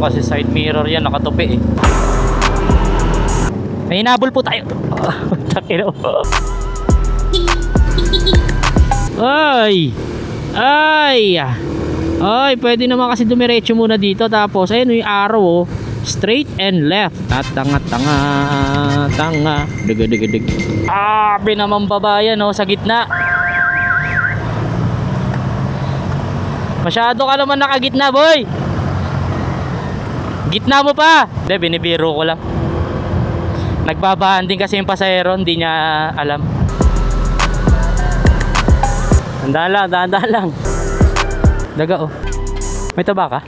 Ano kasi side mirror yan, nakatupi eh. May hinabol po tayo. Takino. Ay! Ay! Ay, pwede naman kasi dumiretso muna dito. Tapos, ayun yung arrow oh. Straight and left. Tanga. Dig. Binamambabayan oh, sa gitna. Masyado ka naman nakagitna, boy. Gitna mo pa. Hindi, binibiro ko lang. Nagbabahan din kasi yung pasahero, hindi niya alam. Dahan lang. Daga oh. May taba ka?